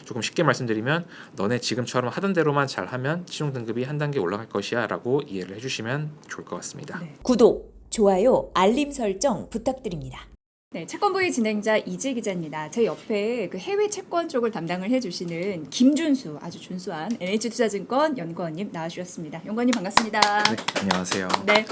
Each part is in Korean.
조금 쉽게 말씀드리면 너네 지금처럼 하던 대로만 잘하면 신용 등급이 한 단계 올라갈 것이야 라고 이해를 해주시면 좋을 것 같습니다. 네. 구독, 좋아요, 알림 설정 부탁드립니다. 네, 채권부의 진행자 이지 기자입니다. 제 옆에 그 해외 채권 쪽을 담당을 해주시는 김준수, 아주 준수한 NH투자증권 연구원님 나와주셨습니다. 연구원님 반갑습니다. 네, 안녕하세요. 네.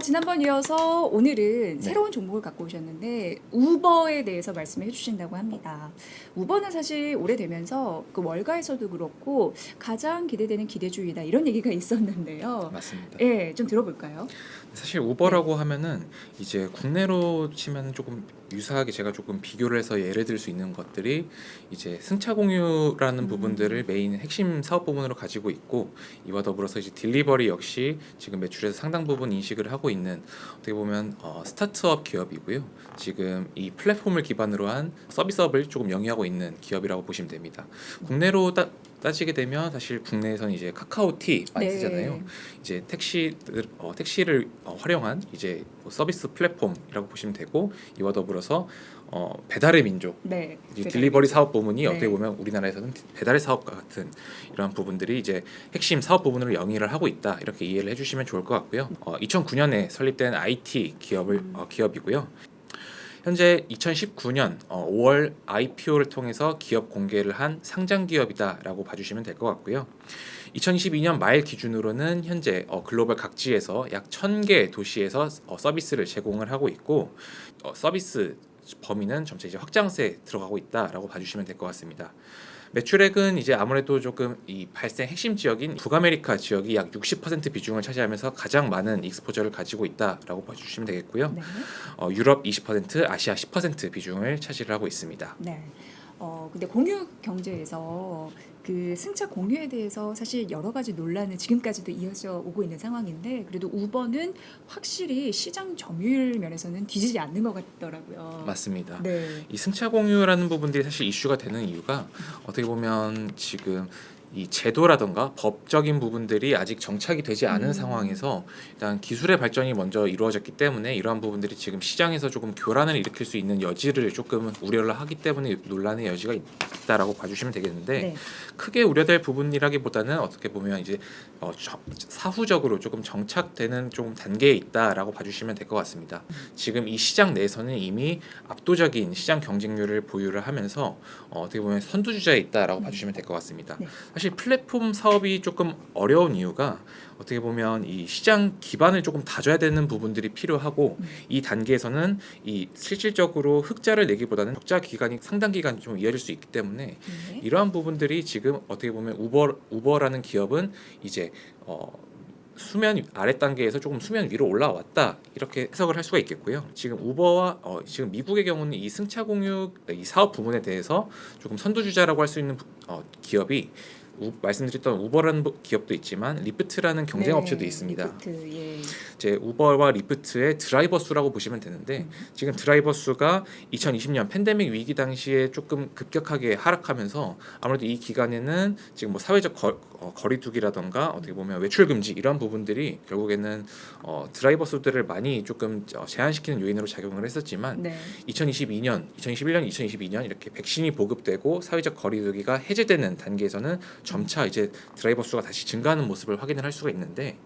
지난번 이어서 오늘은 새로운 종목을 갖고 오셨는데 우버에 대해서 말씀해 주신다고 합니다. 우버는 사실 오래되면서 그 월가에서도 그렇고 가장 기대되는 기대주의다 이런 얘기가 있었는데요. 맞습니다. 예, 좀 들어볼까요? 사실 우버라고 하면은 이제 국내로 치면 조금 유사하게 제가 조금 비교를 해서 예를 들 수 있는 것들이 이제 승차 공유라는 부분들을 메인 핵심 사업 부분으로 가지고 있고, 이와 더불어서 이제 딜리버리 역시 지금 매출에서 상당 부분 인식을 하고 있는 어떻게 보면 스타트업 기업이고요. 지금 이 플랫폼을 기반으로 한 서비스업을 조금 영위하고 있는 기업이라고 보시면 됩니다. 국내로 따지게 되면 사실 국내에서는 이제 카카오티 많이 쓰잖아요. 이제 택시를 활용한 이제 서비스 플랫폼이라고 보시면 되고, 이와 더불어서 배달의 민족, 네. 딜리버리 사업 부문이 네. 어떻게 보면 우리나라에서는 배달의 사업과 같은 이러한 부분들이 이제 핵심 사업 부분으로 영위를 하고 있다, 이렇게 이해를 해주시면 좋을 것 같고요. 2009년에 설립된 IT 기업이고요. 현재 2019년 5월 IPO를 통해서 기업 공개를 한 상장 기업이다라고 봐주시면 될 것 같고요. 2022년 말 기준으로는 현재 글로벌 각지에서 약 1000개 도시에서 서비스를 제공을 하고 있고, 서비스 범위는 점차 이제 확장세에 들어가고 있다라고 봐주시면 될 것 같습니다. 매출액은 이제 아무래도 조금 이 발생 핵심 지역인 북아메리카 지역이 약 60% 비중을 차지하면서 가장 많은 익스포저를 가지고 있다라고 봐주시면 되겠고요. 네. 유럽 20%, 아시아 10% 비중을 차지를 하고 있습니다. 네. 근데 공유 경제에서 그 승차 공유에 대해서 사실 여러 가지 논란은 지금까지도 이어져 오고 있는 상황인데, 그래도 우버는 확실히 시장 점유율 면에서는 뒤지지 않는 것 같더라고요. 맞습니다. 네. 이 승차 공유라는 부분들이 사실 이슈가 되는 이유가 어떻게 보면 지금 이 제도라던가 법적인 부분들이 아직 정착이 되지 않은 상황에서 일단 기술의 발전이 먼저 이루어졌기 때문에 이러한 부분들이 지금 시장에서 조금 교란을 일으킬 수 있는 여지를 조금 우려를 하기 때문에 논란의 여지가 있다라고 봐주시면 되겠는데, 네. 크게 우려될 부분이라기보다는 어떻게 보면 이제 사후적으로 조금 정착되는 조금 단계에 있다라고 봐주시면 될 것 같습니다. 지금 이 시장 내에서는 이미 압도적인 시장 경쟁률을 보유를 하면서 어떻게 보면 선두주자에 있다라고 봐주시면 될 것 같습니다. 네. 사실 플랫폼 사업이 조금 어려운 이유가 어떻게 보면 이 시장 기반을 조금 다져야 되는 부분들이 필요하고, 이 단계에서는 이 실질적으로 흑자를 내기보다는 적자 기간이 상당 기간 좀 이어질 수 있기 때문에 네. 이러한 부분들이 지금 어떻게 보면 우버라는 기업은 이제 수면 아래 단계에서 조금 수면 위로 올라왔다, 이렇게 해석을 할 수가 있겠고요. 지금 우버와 지금 미국의 경우는 이 승차 공유 이 사업 부문에 대해서 조금 선두주자라고 할 수 있는 기업이 말씀드렸던 우버라는 기업도 있지만 리프트라는 경쟁 업체도 있습니다. 리프트, 예. 이제 우버와 리프트의 드라이버 수라고 보시면 되는데, 지금 드라이버 수가 2020년 팬데믹 위기 당시에 조금 급격하게 하락하면서 아무래도 이 기간에는 지금 뭐 사회적 거리두기라던가 어떻게 보면 외출 금지 이런 부분들이 결국에는 드라이버 수들을 많이 조금 제한시키는 요인으로 작용을 했었지만, 네. 2021년, 2022년 이렇게 백신이 보급되고 사회적 거리두기가 해제되는 단계에서는 점차 이제 드라이버 수가 다시 증가하는 모습을 확인을 할 수가 있는데,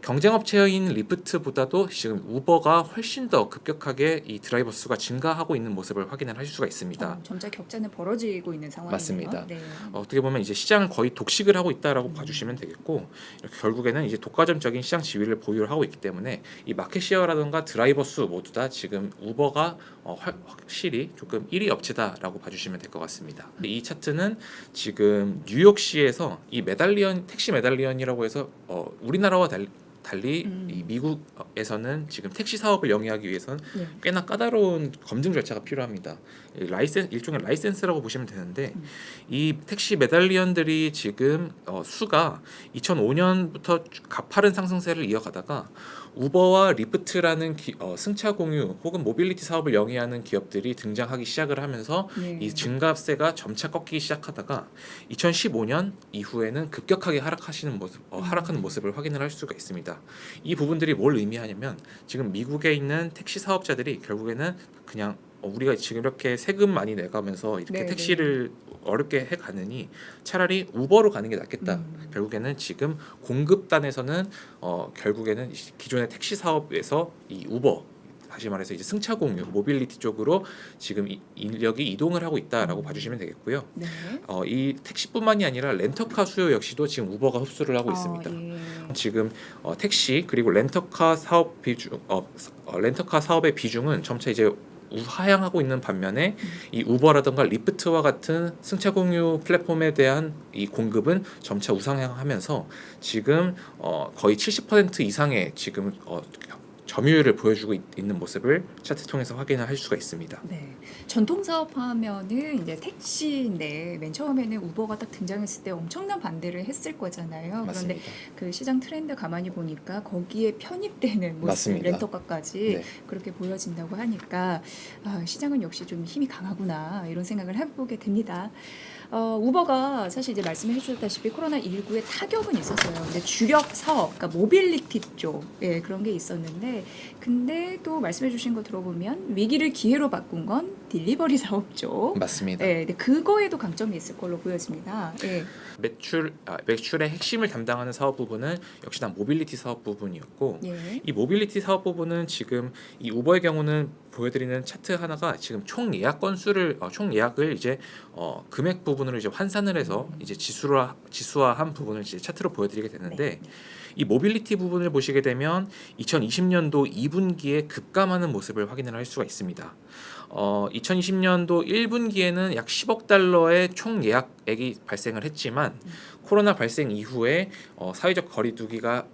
경쟁 업체인 리프트보다도 지금 우버가 훨씬 더 급격하게 이 드라이버 수가 증가하고 있는 모습을 확인을 하실 수가 있습니다. 점차 격차는 벌어지고 있는 상황이네요. 맞습니다. 네. 어떻게 보면 이제 시장을 거의 독식을 하고 있다라고 봐주시면 되겠고, 이렇게 결국에는 이제 독과점적인 시장 지위를 보유를 하고 있기 때문에 이 마켓 시어라든가 드라이버 수 모두 다 지금 우버가 확실히 조금 1위 업체다라고 봐주시면 될 것 같습니다. 이 차트는 지금 뉴욕시에서 이 택시 메달리언이라고 해서 우리나라와 달리 이 미국에서는 지금 택시 사업을 영위하기 위해서는 네. 꽤나 까다로운 검증 절차가 필요합니다. 일종의 라이센스라고 보시면 되는데, 이 택시 메달리언들이 지금 수가 2005년부터 가파른 상승세를 이어가다가 우버와 리프트라는 승차 공유 혹은 모빌리티 사업을 영위하는 기업들이 등장하기 시작을 하면서 네. 이 증가세가 점차 꺾이기 시작하다가 2015년 이후에는 급격하게 하락하는 모습을 확인을 할 수가 있습니다. 이 부분들이 뭘 의미하냐면, 지금 미국에 있는 택시 사업자들이 결국에는 그냥 우리가 지금 이렇게 세금 많이 내가면서 이렇게 네, 택시를 어렵게 해가느니 차라리 우버로 가는 게 낫겠다. 결국에는 지금 공급단에서는 결국에는 기존의 택시 사업에서 이 우버, 다시 말해서 이제 승차 공유, 모빌리티 쪽으로 지금 인력이 이동을 하고 있다라고 봐주시면 되겠고요. 네. 이 택시뿐만이 아니라 렌터카 수요 역시도 지금 우버가 흡수를 하고 있습니다. 예. 지금 택시 그리고 렌터카 사업 비중, 렌터카 사업의 비중은 점차 이제 하향하고 있는 반면에 이 우버라든가 리프트와 같은 승차 공유 플랫폼에 대한 이 공급은 점차 우상향하면서 지금 거의 70% 이상의 지금 점유율을 보여주고 있는 모습을 차트 통해서 확인을 할 수가 있습니다. 네. 전통 사업하면은 이제 택시인데 맨 처음에는 우버가 딱 등장했을 때 엄청난 반대를 했을 거잖아요. 그런데 맞습니다. 그 시장 트렌드 가만히 보니까 거기에 편입되는 모습, 맞습니다. 렌터카까지 네. 그렇게 보여진다고 하니까 시장은 역시 좀 힘이 강하구나 이런 생각을 해보게 됩니다. 우버가 사실 이제 말씀해 주셨다시피 코로나19의 타격은 있었어요. 근데 주력 사업, 그러니까 모빌리티 쪽, 그런 게 있었는데, 근데 또 말씀해 주신 거 들어보면 위기를 기회로 바꾼 건 딜리버리 사업 쪽. 맞습니다. 근데 그거에도 강점이 있을 걸로 보여집니다. 매출의 핵심을 담당하는 사업 부분은 역시나 모빌리티 사업 부분이었고, 예. 이 모빌리티 사업 부분은 지금 이 우버의 경우는 보여드리는 차트 하나가 지금 총 예약 건수를 총 예약을 이제 금액 부분으로 이제 환산을 해서 이제 지수화한 부분을 이제 차트로 보여드리게 되는데, 이 모빌리티 부분을 보시게 되면 2020년도 2분기에 급감하는 모습을 확인을 할 수가 있습니다. 2020년도 1분기에는 약 10억 달러의 총 예약액이 발생을 했지만 코로나 발생 이후에 사회적 거리두기가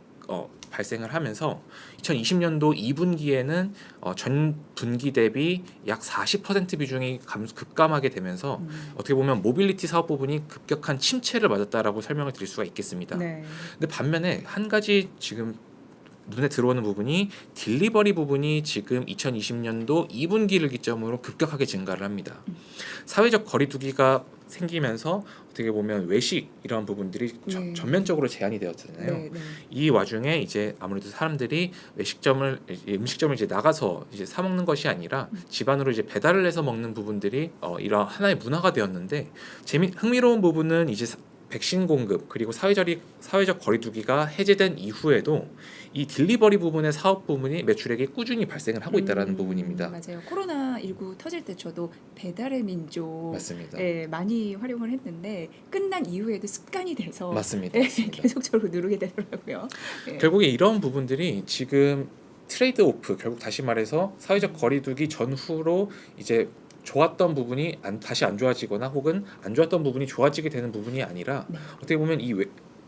발생을 하면서 2020년도 2분기에는 전 분기 대비 약 40% 비중이 급감하게 되면서 어떻게 보면 모빌리티 사업 부분이 급격한 침체를 맞았다라고 설명을 드릴 수가 있겠습니다. 네. 근데 반면에 한 가지 지금 눈에 들어오는 부분이 딜리버리 부분이 지금 2020년도 2분기를 기점으로 급격하게 증가를 합니다. 사회적 거리두기가 생기면서 어떻게 보면 외식 이런 부분들이 네. 전면적으로 제한이 되었잖아요. 네. 이 와중에 이제 아무래도 사람들이 음식점을 이제 나가서 이제 사 먹는 것이 아니라 집안으로 이제 배달을 해서 먹는 부분들이 이런 하나의 문화가 되었는데 흥미로운 부분은 이제 백신 공급 그리고 사회적 거리두기가 해제된 이후에도 이 딜리버리 부분의 사업 부분이 매출액이 꾸준히 발생을 하고 있다는 부분입니다. 맞아요. 코로나19 터질 때 저도 배달의 민족 맞습니다. 많이 활용을 했는데 끝난 이후에도 습관이 돼서 맞습니다. 계속적으로 누르게 되더라고요. 결국에 이런 부분들이 지금 트레이드 오프, 결국 다시 말해서 사회적 거리두기 전후로 이제 좋았던 부분이 다시 안 좋아지거나 혹은 안 좋았던 부분이 좋아지게 되는 부분이 아니라 어떻게 보면 이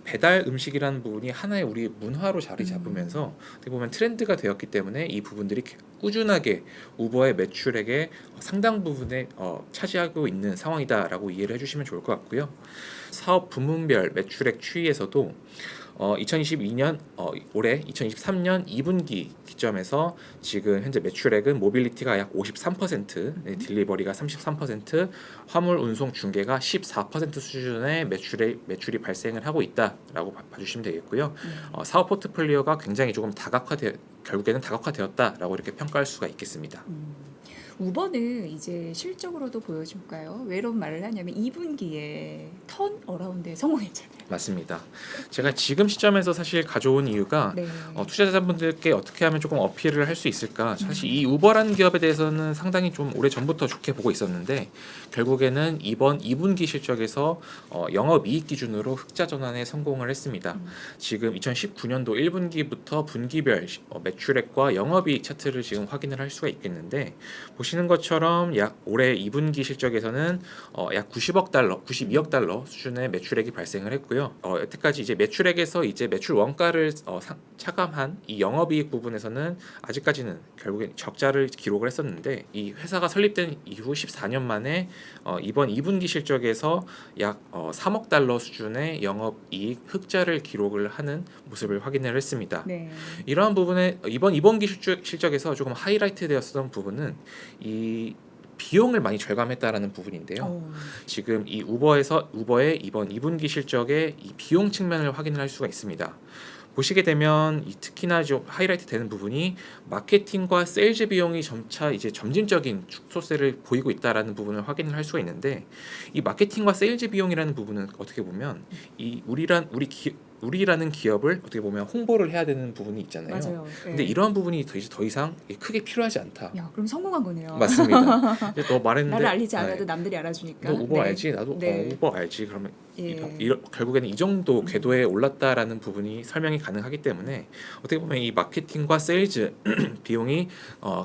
배달 음식이라는 부분이 하나의 우리 문화로 자리 잡으면서 어떻게 보면 트렌드가 되었기 때문에 이 부분들이 꾸준하게 우버의 매출액의 상당 부분에 차지하고 있는 상황이다라고 이해를 해주시면 좋을 것 같고요. 사업 부문별 매출액 추이에서도 2022년 올해 2023년 2분기 기점에서 지금 현재 매출액은 모빌리티가 약 53%, 딜리버리가 33%, 화물 운송 중개가 14% 수준의 매출이 발생을 하고 있다라고 봐주시면 되겠고요. 사업 포트폴리오가 굉장히 조금 결국에는 다각화되었다라고 이렇게 평가할 수가 있겠습니다. 우버는 이제 실적으로도 보여줄까요? 왜 이런 말을 하냐면 2분기에 턴 어라운드에 성공했잖아요. 맞습니다. 제가 지금 시점에서 사실 가져온 이유가 투자자분들께 어떻게 하면 조금 어필을 할 수 있을까. 사실 이 우버라는 기업에 대해서는 상당히 좀 오래 전부터 좋게 보고 있었는데 결국에는 이번 2분기 실적에서 영업이익 기준으로 흑자 전환에 성공을 했습니다. 지금 2019년도 1분기부터 분기별 매출액과 영업이익 차트를 지금 확인을 할 수가 있겠는데 보시는 것처럼 약 올해 2분기 실적에서는 약 92억 달러 수준의 매출액이 발생을 했고요. 여태까지 이제 매출액에서 이제 매출 원가를 차감한 이 영업이익 부분에서는 아직까지는 결국엔 적자를 기록을 했었는데 이 회사가 설립된 이후 14년 만에 이번 2분기 실적에서 약 3억 달러 수준의 영업이익 흑자를 기록을 하는 모습을 확인을 했습니다. 네. 이러한 부분에 이번 2분기 실적에서 조금 하이라이트 되었던 부분은 이 비용을 많이 절감했다라는 부분인데요. 지금 이 우버의 이번 2분기 실적의 이 비용 측면을 확인을 할 수가 있습니다. 보시게 되면 특히나 좀 하이라이트 되는 부분이 마케팅과 세일즈 비용이 점차 이제 점진적인 축소세를 보이고 있다라는 부분을 확인을 할 수가 있는데, 이 마케팅과 세일즈 비용이라는 부분은 어떻게 보면 이 우리라는 기업을 어떻게 보면 홍보를 해야 되는 부분이 있잖아요. 맞아요. 근데 이러한 부분이 더 이상 크게 필요하지 않다. 야, 그럼 성공한 거네요. 맞습니다. 이제 너 말했는데 나를 알리지 않아도 남들이 알아주니까. 너 우버 알지? 나도 네. 우버 알지. 그러면 예. 결국에는 이 정도 궤도에 올랐다라는 부분이 설명이 가능하기 때문에 어떻게 보면 이 마케팅과 세일즈 비용이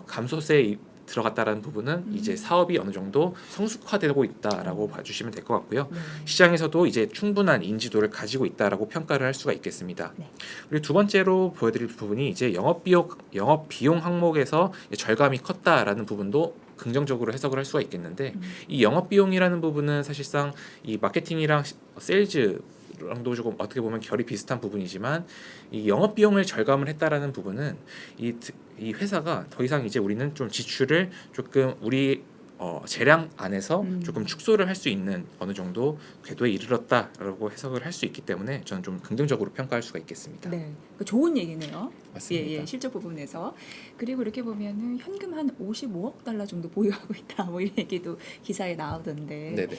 감소세에 들어갔다라는 부분은 이제 사업이 어느 정도 성숙화되고 있다라고 봐주시면 될 것 같고요. 네. 시장에서도 이제 충분한 인지도를 가지고 있다라고 평가를 할 수가 있겠습니다. 네. 그리고 두 번째로 보여드릴 부분이 이제 영업 비용 항목에서 절감이 컸다라는 부분도 긍정적으로 해석을 할 수가 있겠는데, 이 영업 비용이라는 부분은 사실상 이 마케팅이랑 세일즈랑도 조금 어떻게 보면 결이 비슷한 부분이지만, 이 영업 비용을 절감을 했다라는 부분은 이 회사가 더 이상 이제 우리는 좀 지출을 조금 우리 재량 안에서 조금 축소를 할 수 있는 어느 정도 궤도에 이르렀다라고 해석을 할 수 있기 때문에 저는 좀 긍정적으로 평가할 수가 있겠습니다. 네, 좋은 얘기네요. 맞습니다. 예, 실적 부분에서. 그리고 이렇게 보면은 현금 한 55억 달러 정도 보유하고 있다. 뭐 이런 얘기도 기사에 나오던데. 네네.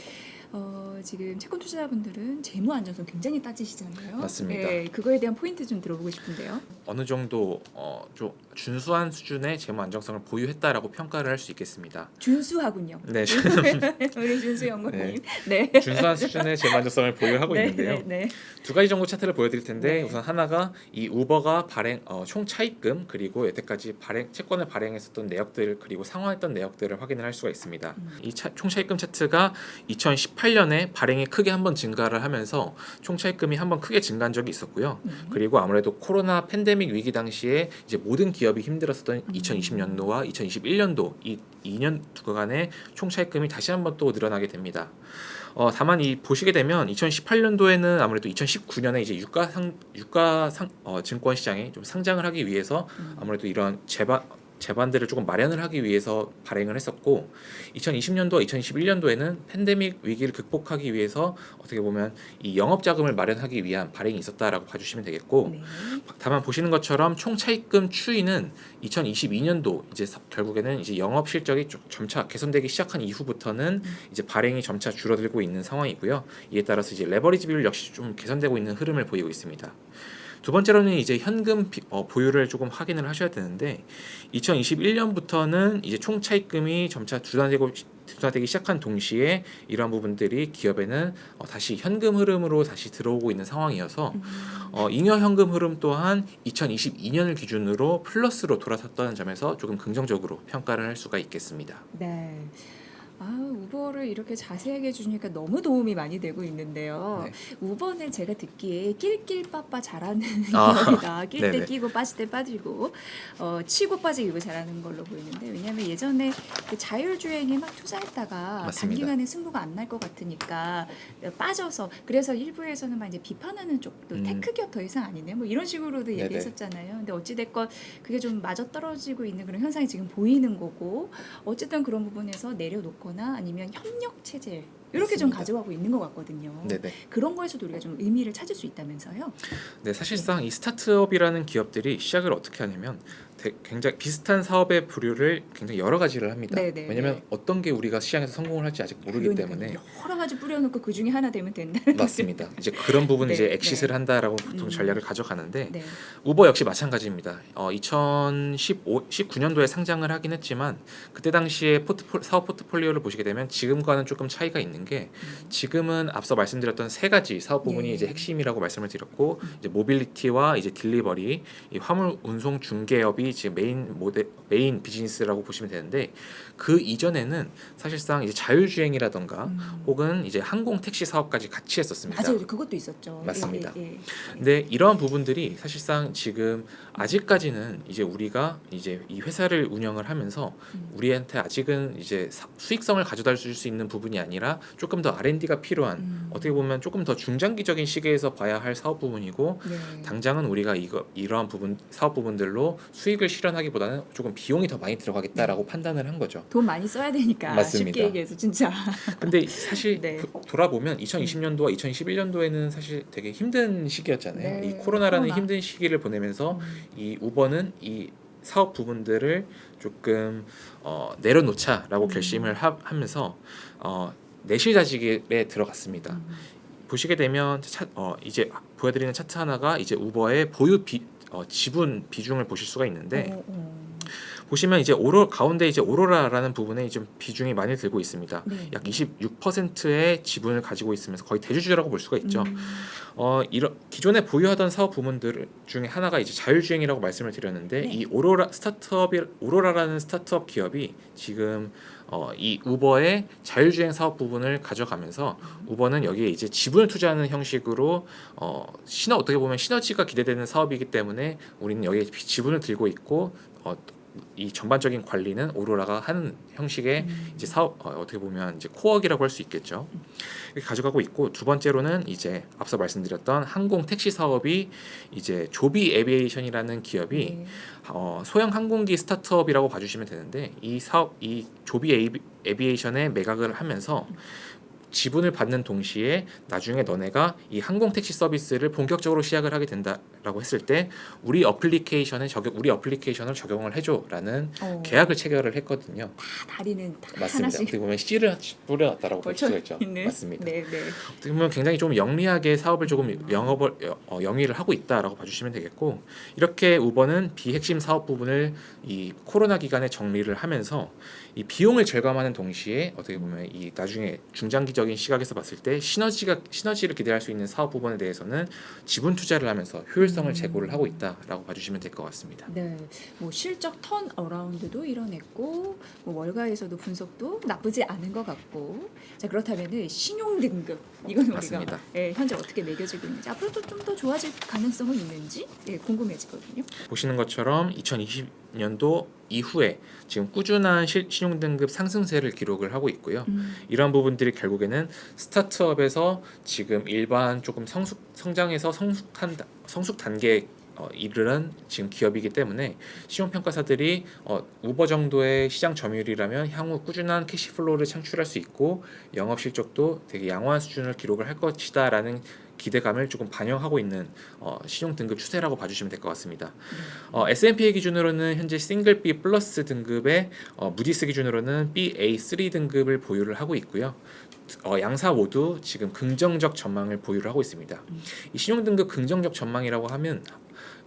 지금 채권 투자자분들은 재무 안정성 굉장히 따지시잖아요. 맞습니다. 예, 그거에 대한 포인트 좀 들어보고 싶은데요. 어느 정도 좀 준수한 수준의 재무 안정성을 보유했다라고 평가를 할 수 있겠습니다. 준수하군요. 네, 우리 준수 연구님. 네. 네. 준수한 수준의 재무 안정성을 보유하고 네, 있는데요. 네. 두 가지 정도 차트를 보여드릴 텐데, 네. 우선 하나가 이 우버가 총 차입금 그리고 여태까지 채권을 발행했었던 내역들 그리고 상환했던 내역들을 확인을 할 수가 있습니다. 이 총 차입금 차트가 2018년에 발행이 크게 한번 증가를 하면서 총 차입금이 한번 크게 증가한 적이 있었고요. 그리고 아무래도 코로나 팬데믹 위기 당시에 이제 모든 기업이 힘들었었던 2020년도와 2021년도 이 2년 두간의 총 차입금이 다시 한번 또 늘어나게 됩니다. 다만 보시게 되면 2018년도에는 아무래도 2019년에 이제 유가 증권 시장에 좀 상장을 하기 위해서 아무래도 이런 제반들을 조금 마련을 하기 위해서 발행을 했었고, 2020년도와 2021년도에는 팬데믹 위기를 극복하기 위해서 어떻게 보면 이 영업 자금을 마련하기 위한 발행이 있었다라고 봐주시면 되겠고, 네. 다만 보시는 것처럼 총 차입금 추이는 2022년도 이제 결국에는 이제 영업 실적이 점차 개선되기 시작한 이후부터는 이제 발행이 점차 줄어들고 있는 상황이고요. 이에 따라서 이제 레버리지 비율 역시 좀 개선되고 있는 흐름을 보이고 있습니다. 두 번째로는 이제 현금 보유를 조금 확인을 하셔야 되는데, 2021년부터는 이제 총 차입금이 점차 둔화되기 시작한 동시에 이러한 부분들이 기업에는 다시 현금 흐름으로 다시 들어오고 있는 상황이어서 잉여 현금 흐름 또한 2022년을 기준으로 플러스로 돌아섰다는 점에서 조금 긍정적으로 평가를 할 수가 있겠습니다. 네. 우버를 이렇게 자세하게 해주니까 너무 도움이 많이 되고 있는데요. 네. 우버는 제가 듣기에 낄낄빠빠 잘하는 기업이다. 낄 때 네네. 끼고 빠질 때 빠지고 치고 빠지고 잘하는 걸로 보이는데, 왜냐하면 예전에 그 자율주행에 막 투자했다가 맞습니다. 단기간에 승부가 안 날 것 같으니까 빠져서, 그래서 일부에서는 막 이제 비판하는 쪽도 테크 기업 더 이상 아니네 뭐 이런 식으로도 네네. 얘기했었잖아요. 근데 어찌됐건 그게 좀 맞아떨어지고 있는 그런 현상이 지금 보이는 거고, 어쨌든 그런 부분에서 내려놓거나 아니면 협력 체제 이렇게 좀 맞습니다. 가져가고 있는 것 같거든요. 네네. 그런 거에서도 우리가 좀 의미를 찾을 수 있다면서요? 네, 사실상 이 스타트업이라는 기업들이 시작을 어떻게 하냐면 굉장히 비슷한 사업의 부류를 굉장히 여러 가지를 합니다. 네네. 왜냐하면 어떤 게 우리가 시장에서 성공을 할지 아직 모르기 그러니까요. 때문에. 여러 가지 뿌려놓고 그 중에 하나 되면 된다는 맞습니다. 이제 그런 부분 네, 이제 네. 엑시트를 한다라고 보통 전략을 가져가는데, 네. 우버 역시 마찬가지입니다. 2019년도에 상장을 하긴 했지만 그때 당시에 사업 포트폴리오를 보시게 되면 지금과는 조금 차이가 있는 게, 지금은 앞서 말씀드렸던 세 가지 사업 부분이 네. 이제 핵심이라고 말씀을 드렸고, 이제 모빌리티와 이제 딜리버리, 이 화물 운송 중개업이 지금 메인 비즈니스라고 보시면 되는데, 그 이전에는 사실상 이제 자율주행이라던가 혹은 이제 항공 택시 사업까지 같이 했었습니다. 맞아요. 그것도 있었죠. 맞습니다. 예. 근데 이러한 부분들이 사실상 지금 아직까지는 이제 우리가 이제 이 회사를 운영을 하면서 우리한테 아직은 이제 수익성을 가져다 줄 수 있는 부분이 아니라 조금 더 R&D가 필요한 어떻게 보면 조금 더 중장기적인 시기에서 봐야 할 사업 부분이고 네. 당장은 우리가 이러한 부분 사업 부분들로 수익을 실현하기보다는 조금 비용이 더 많이 들어가겠다라고 판단을 한 거죠. 돈 많이 써야 되니까 맞습니다. 쉽게 얘기해서 진짜. 근데 사실 네. 돌아보면 2020년도와 2021년도에는 사실 되게 힘든 시기였잖아요. 네, 이 코로나라는 코로나. 힘든 시기를 보내면서 이 우버는 이 사업 부분들을 조금 내려놓자라고 결심을 하면서 내실자직에 들어갔습니다. 보시게 되면 이제 보여드리는 차트 하나가 이제 우버의 지분 비중을 보실 수가 있는데 보시면 이제 가운데 이제 오로라라는 부분에 좀 비중이 많이 들고 있습니다. 네. 약 26%의 지분을 가지고 있으면서 거의 대주주라고 볼 수가 있죠. 이런 기존에 보유하던 사업 부문들 중에 하나가 이제 자율주행이라고 말씀을 드렸는데 네. 이 오로라라는 스타트업 기업이 지금 이 우버의 자율주행 사업 부분을 가져가면서 우버는 여기에 이제 지분을 투자하는 형식으로 어떻게 보면 시너지가 기대되는 사업이기 때문에 우리는 여기에 지분을 들고 있고 이 전반적인 관리는 오로라가 하는 형식의 이제 사업 어떻게 보면 이제 코어기라고 할 수 있겠죠. 이렇게 가져가고 있고 두 번째로는 이제 앞서 말씀드렸던 항공 택시 사업이 이제 조비 에비에이션이라는 기업이 네. 소형 항공기 스타트업이라고 봐주시면 되는데 이 조비 에비에이션에 매각을 하면서 지분을 받는 동시에 나중에 너네가 이 항공 택시 서비스를 본격적으로 시작을 하게 된다라고 했을 때 우리 어플리케이션을 적용을 해줘라는 계약을 체결을 했거든요. 다 다리는 다 맞습니다. 하나씩 어떻게 보면 씨를 뿌려놨다라고 볼 수가 있죠. 있는. 맞습니다. 네, 네. 어떻게 보면 굉장히 좀 영리하게 사업을 조금 영위를 하고 있다라고 봐주시면 되겠고 이렇게 우버는 비핵심 사업 부분을 이 코로나 기간에 정리를 하면서 이 비용을 절감하는 동시에 어떻게 보면 이 나중에 중장기적인 시각에서 봤을 때 시너지를 기대할 수 있는 사업 부분에 대해서는 지분 투자를 하면서 효율성을 제고를 하고 있다라고 봐주시면 될 것 같습니다. 네, 뭐 실적 턴 어라운드도 이뤄냈고 뭐 월가에서도 분석도 나쁘지 않은 것 같고 자 그렇다면은 신용 등급 이건 맞습니다. 우리가 현재 어떻게 매겨지고 있는지 앞으로도 좀 더 좋아질 가능성은 있는지 궁금해지거든요. 보시는 것처럼 2020년도 이후에 지금 꾸준한 신용 등급 상승세를 기록을 하고 있고요. 이런 부분들이 결국에는 스타트업에서 지금 일반 조금 성장해서 성숙 단계에 이르는 지금 기업이기 때문에 신용평가사들이 우버 정도의 시장 점유율이라면 향후 꾸준한 캐시플로우를 창출할 수 있고 영업 실적도 되게 양호한 수준을 기록을 할 것이다라는 기대감을 조금 반영하고 있는 신용 등급 추세라고 봐주시면 될 것 같습니다. S&P 기준으로는 현재 싱글 B 플러스 등급의 무디스 기준으로는 Ba3 등급을 보유를 하고 있고요. 양사 모두 지금 긍정적 전망을 보유를 하고 있습니다. 이 신용 등급 긍정적 전망이라고 하면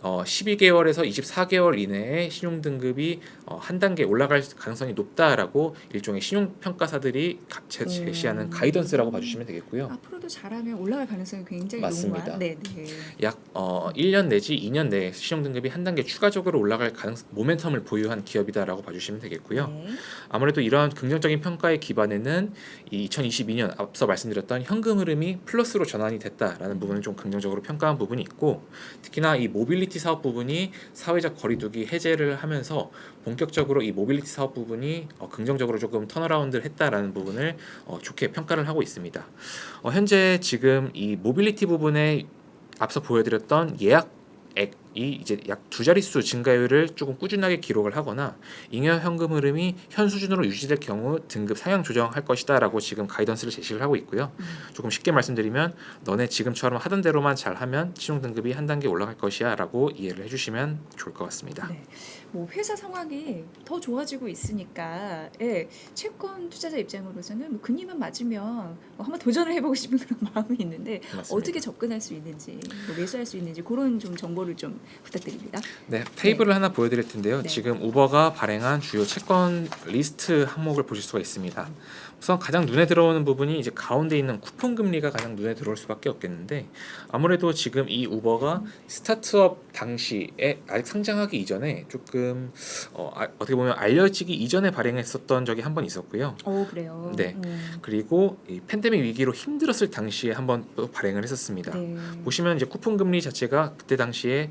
12개월에서 24개월 이내에 신용 등급이 한 단계 올라갈 가능성이 높다라고 일종의 신용 평가사들이 제시하는 가이던스라고 봐주시면 되겠고요. 앞으로도 잘하면 올라갈 가능성이 굉장히 맞습니다. 높은 네. 약 1년 내지 2년 내에 신용 등급이 한 단계 추가적으로 올라갈 모멘텀을 보유한 기업이다라고 봐주시면 되겠고요. 네. 아무래도 이러한 긍정적인 평가의 기반에는 이 2022년 앞서 말씀드렸던 현금 흐름이 플러스로 전환이 됐다라는 부분을 좀 긍정적으로 평가한 부분이 있고 특히나 이 모빌리티 사업 부분이 사회적 거리두기 해제를 하면서 본격적으로 이 모빌리티 사업 부분이 긍정적으로 조금 턴어라운드를 했다라는 부분을 좋게 평가를 하고 있습니다. 현재 지금 이 모빌리티 부분에 앞서 보여드렸던 예약액이 이제 약 2자릿수 증가율을 조금 꾸준하게 기록을 하거나 잉여 현금 흐름이 현 수준으로 유지될 경우 등급 상향 조정할 것이다라고 지금 가이던스를 제시를 하고 있고요. 조금 쉽게 말씀드리면 너네 지금처럼 하던 대로만 잘하면 신용 등급이 한 단계 올라갈 것이야라고 이해를 해주시면 좋을 것 같습니다. 네. 뭐 회사 상황이 더 좋아지고 있으니까 채권 투자자 입장으로서는 뭐 금리만 맞으면 한번 도전을 해보고 싶은 그런 마음이 있는데 맞습니다. 어떻게 접근할 수 있는지 뭐 매수할 수 있는지 그런 좀 정보를 좀 부탁드립니다. 네, 테이블을 하나 보여드릴 텐데요. 네. 지금 우버가 발행한 주요 채권 리스트 항목을 보실 수가 있습니다. 우선 가장 눈에 들어오는 부분이 이제 가운데 있는 쿠폰 금리가 가장 눈에 들어올 수밖에 없겠는데 아무래도 지금 이 우버가 스타트업 당시에 아직 상장하기 이전에 조금 어떻게 보면 알려지기 이전에 발행했었던 적이 한 번 있었고요. 그래요. 네. 그리고 이 팬데믹 위기로 힘들었을 당시에 한번 또 발행을 했었습니다. 네. 보시면 이제 쿠폰 금리 자체가 그때 당시에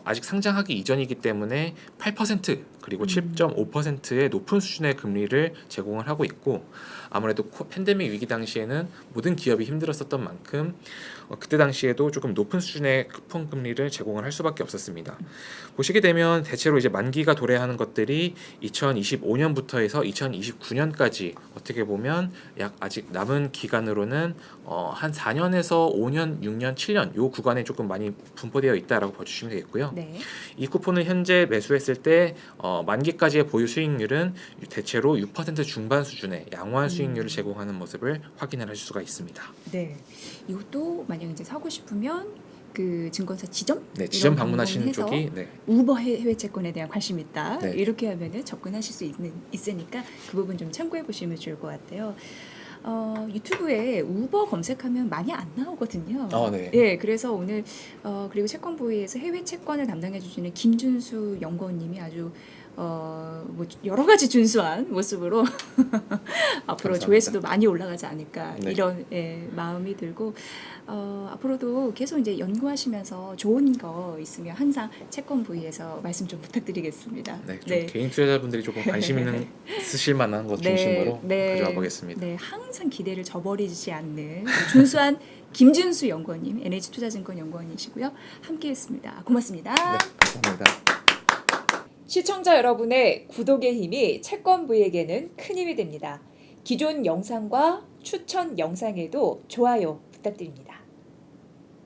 아직 상장하기 이전이기 때문에 8% 그리고 7.5%의 높은 수준의 금리를 제공을 하고 있고 아무래도 팬데믹 위기 당시에는 모든 기업이 힘들었었던 만큼 그때 당시에도 조금 높은 수준의 쿠폰 금리를 제공을 할 수밖에 없었습니다. 보시게 되면 대체로 이제 만기가 도래하는 것들이 2025년부터 해서 2029년까지 어떻게 보면 약 아직 남은 기간으로는 한 4년에서 5년, 6년, 7년 요 구간에 조금 많이 분포되어 있다라고 봐주시면 되겠고요. 네. 이 쿠폰을 현재 매수했을 때 만기까지의 보유 수익률은 대체로 6% 중반 수준의 양호한 수익률을 제공하는 모습을 확인을 하실 수가 있습니다. 네. 이것도 만약 이제 사고 싶으면 그 증권사 지점 네, 지점 이런 방문하시는 방문해서 쪽이 네. 우버 해외 채권에 대한 관심 있다. 네. 이렇게 하면은 접근하실 수 있으니까 그 부분 좀 참고해 보시면 좋을 것 같아요. 유튜브에 우버 검색하면 많이 안 나오거든요. 네. 예, 그래서 오늘 그리고 채권 부위에서 해외 채권을 담당해 주시는 김준수 연구원님이 아주 뭐 여러 가지 준수한 모습으로 앞으로 감사합니다. 조회수도 많이 올라가지 않을까 네. 이런 마음이 들고 앞으로도 계속 이제 연구하시면서 좋은 거 있으면 항상 채권 부위에서 말씀 좀 부탁드리겠습니다. 네, 좀 개인 투자자분들이 조금 관심 있는 쓰실 만한 것 중심으로 가져와 보겠습니다. 네, 항상 기대를 저버리지 않는 준수한 김준수 연구원님, NH투자증권 연구원이시고요. 함께했습니다. 고맙습니다. 네, 감사합니다. 시청자 여러분의 구독의 힘이 채권부에게는 큰 힘이 됩니다. 기존 영상과 추천 영상에도 좋아요 부탁드립니다.